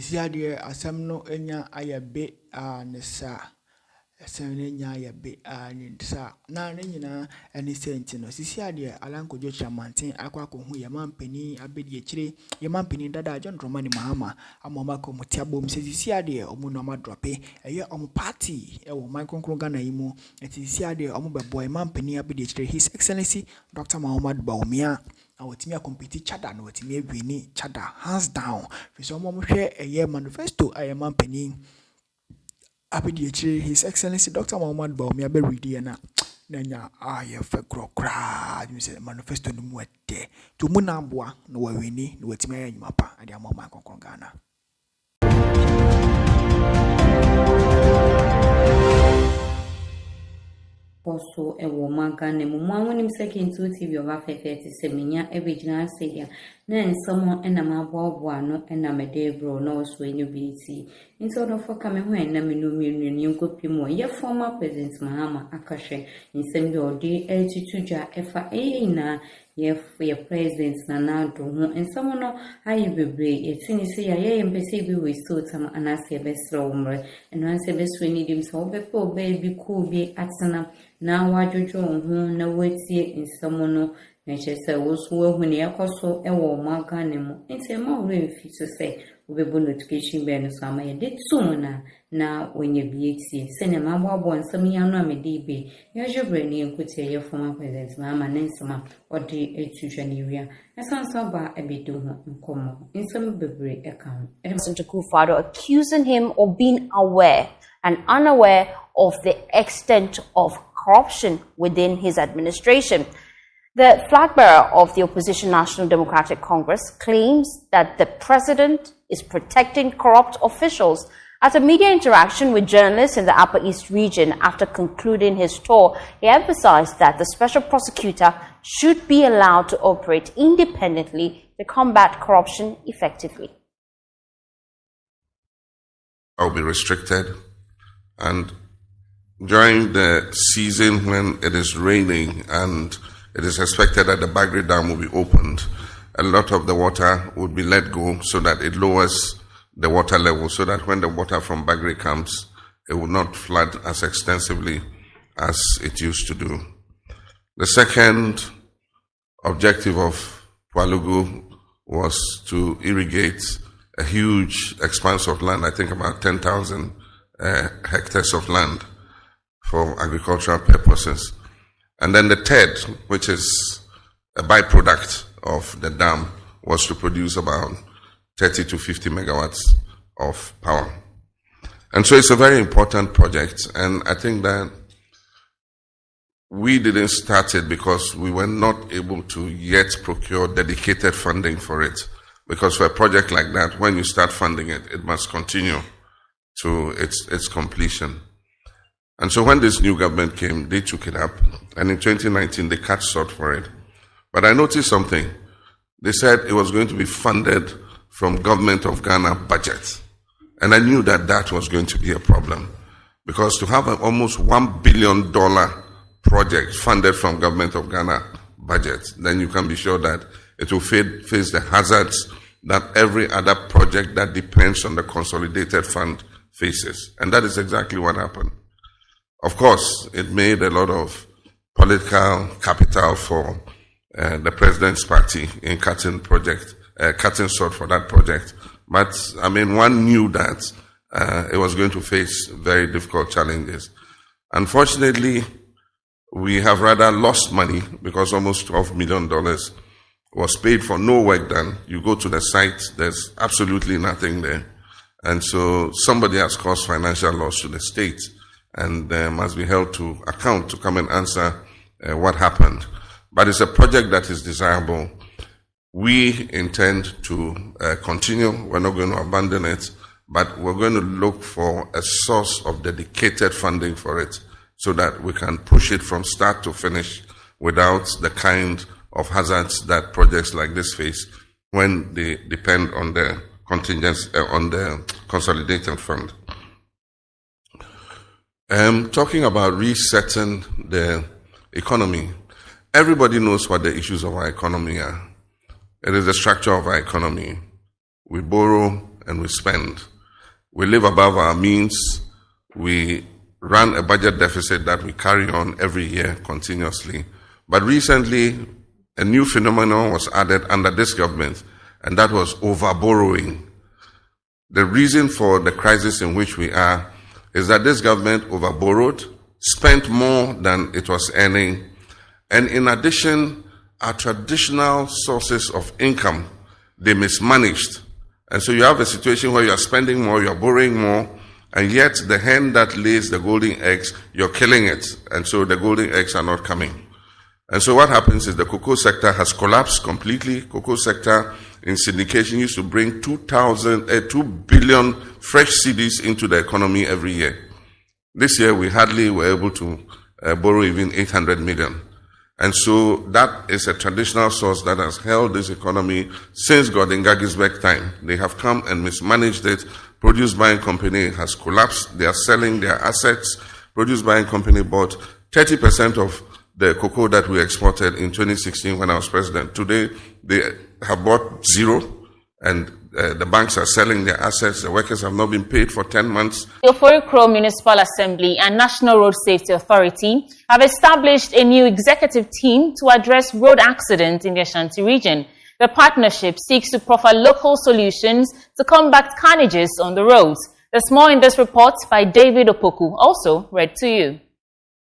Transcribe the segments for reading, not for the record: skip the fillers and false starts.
Sisia de asem no enya ayabe nesa asem no enya ayabe nsa na ne nyina ene senti no sisia de alankojo chamantin akwa ko hu yamampani abedi ekire yamampani dada John Dramani Mahama amoma ko mutiabom sisia de omu no madrope eye omu party e wo man konkron Ghana yimu sisia de omu bebo yamampani abedi ekire His Excellency Dr. Muhammad Bawumia na wotimi akompeti chada na wotimi awini chada hands down fiso omo hwe eye manifesto ayamampani abedi ekire His Excellency Dr. Muhammad Bawumia be ready na nya aye fe krokra you say manifesto no mu ede to mu na aboa na wawini na wotimi ayanyuma pa ade amoma konkron Ghana. Also, a woman can name one him second to TV of Africa 37 every general say, then someone and a mabwa one and a medebro no swing you BC. In sort of for coming when a million you could be more. Your former President Mahama Akashe in some your day L2 FA na your presidents Nana and someone I be brave. It's in say I am be we still some and I say best room and once a best we need him so before baby cool be at Sana. Now what you do na waitie in someone na chese wo when yakoso e wo maka nemu nti ma wo refi so say wo be notification be no so ama ye de tumuna na onye bietie se ne ma boabo nsam ya no amede be ya jebre ne enkotie ye former president Mahama nensama odi etuhwa ne wia esanso ba ebedo ho nkomo nsam bebre eka President Akufo-Addo accusing him of being aware and unaware of the extent of corruption within his administration. The flag bearer of the opposition National Democratic Congress claims that the president is protecting corrupt officials. At a media interaction with journalists in the Upper East region after concluding his tour, he emphasized that the special prosecutor should be allowed to operate independently to combat corruption effectively. I'll be restricted, and during the season when it is raining and it is expected that the Bagri Dam will be opened, a lot of the water would be let go so that it lowers the water level, so that when the water from Bagri comes, it will not flood as extensively as it used to do. The second objective of Pugu was to irrigate a huge expanse of land, I think about 10,000 hectares of land for agricultural purposes. And then the third, which is a byproduct of the dam, was to produce about 30 to 50 megawatts of power. And so it's a very important project, and I think that we didn't start it because we were not able to yet procure dedicated funding for it. Because for a project like that, when you start funding it, it must continue to its completion. And so when this new government came, they took it up. And in 2019, they cut short for it. But I noticed something. They said it was going to be funded from Government of Ghana budget. And I knew that that was going to be a problem. Because to have an almost $1 billion project funded from Government of Ghana budget, then you can be sure that it will face the hazards that every other project that depends on the consolidated fund faces. And that is exactly what happened. Of course, it made a lot of political capital for the president's party in cutting short for that project. But, I mean, one knew that it was going to face very difficult challenges. Unfortunately, we have rather lost money because almost $12 million was paid for no work done. You go to the site, there's absolutely nothing there. And so somebody has caused financial loss to the state, and must be held to account to come and answer what happened. But it's a project that is desirable. We intend to continue. We're not going to abandon it, but we're going to look for a source of dedicated funding for it so that we can push it from start to finish without the kind of hazards that projects like this face when they depend on the contingents, on the consolidated fund. Talking about resetting the economy, everybody knows what the issues of our economy are. It is the structure of our economy. We borrow and we spend. We live above our means. We run a budget deficit that we carry on every year continuously. But recently, a new phenomenon was added under this government, and that was overborrowing. The reason for the crisis in which we are is that this government overborrowed, spent more than it was earning, and in addition, our traditional sources of income, they mismanaged. And so you have a situation where you are spending more, you are borrowing more, and yet the hen that lays the golden eggs, you're killing it. And so the golden eggs are not coming. And so what happens is the cocoa sector has collapsed completely. Cocoa sector in syndication used to bring 2 billion fresh cedis into the economy every year. This year we hardly were able to borrow even 800 million. And so that is a traditional source that has held this economy since Gordon Gagisbeck time. They have come and mismanaged it. Produce Buying Company has collapsed. They are selling their assets. Produce Buying Company bought 30% of the cocoa that we exported in 2016 when I was president. Today, they have bought zero, and the banks are selling their assets. The workers have not been paid for 10 months. The Oforikro Municipal Assembly and National Road Safety Authority have established a new executive team to address road accidents in the Ashanti region. The partnership seeks to proffer local solutions to combat carnages on the roads. There's more in this report by David Opoku, also read to you.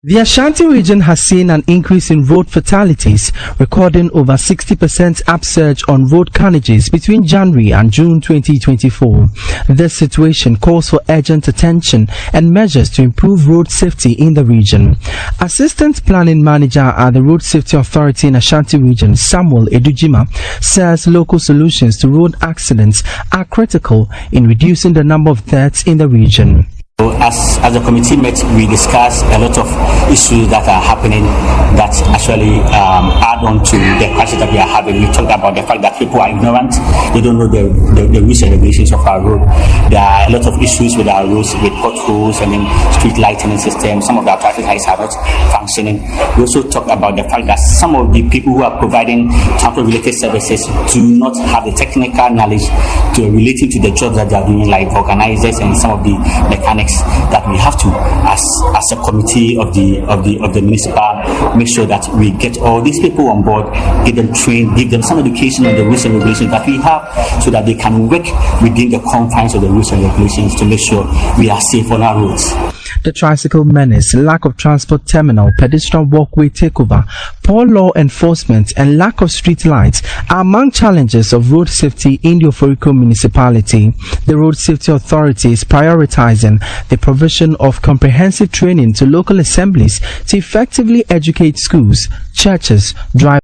The Ashanti region has seen an increase in road fatalities, recording over 60% upsurge on road carnages between January and June 2024. This situation calls for urgent attention and measures to improve road safety in the region. Assistant Planning Manager at the Road Safety Authority in Ashanti region, Samuel Edujima, says local solutions to road accidents are critical in reducing the number of deaths in the region. As the committee met, we discussed a lot of issues that are happening that actually add on to the crisis that we are having. We talked about the fact that people are ignorant. They don't know the rules and regulations of our road. There are a lot of issues with our roads, with potholes and then street lighting systems. Some of our traffic lights are not functioning. We also talked about the fact that some of the people who are providing transport-related services do not have the technical knowledge relating to the jobs that they are doing, like organizers and some of the mechanics, that we have to, as a committee of the municipal, make sure that we get all these people on board, get them trained, give them some education on the rules and regulations that we have, so that they can work within the confines of the rules and regulations to make sure we are safe on our roads. The tricycle menace, lack of transport terminal, pedestrian walkway takeover, poor law enforcement and lack of street lights are among challenges of road safety in the Oforikro municipality. The Road Safety Authority is prioritizing the provision of comprehensive training to local assemblies to effectively educate schools, churches, drivers,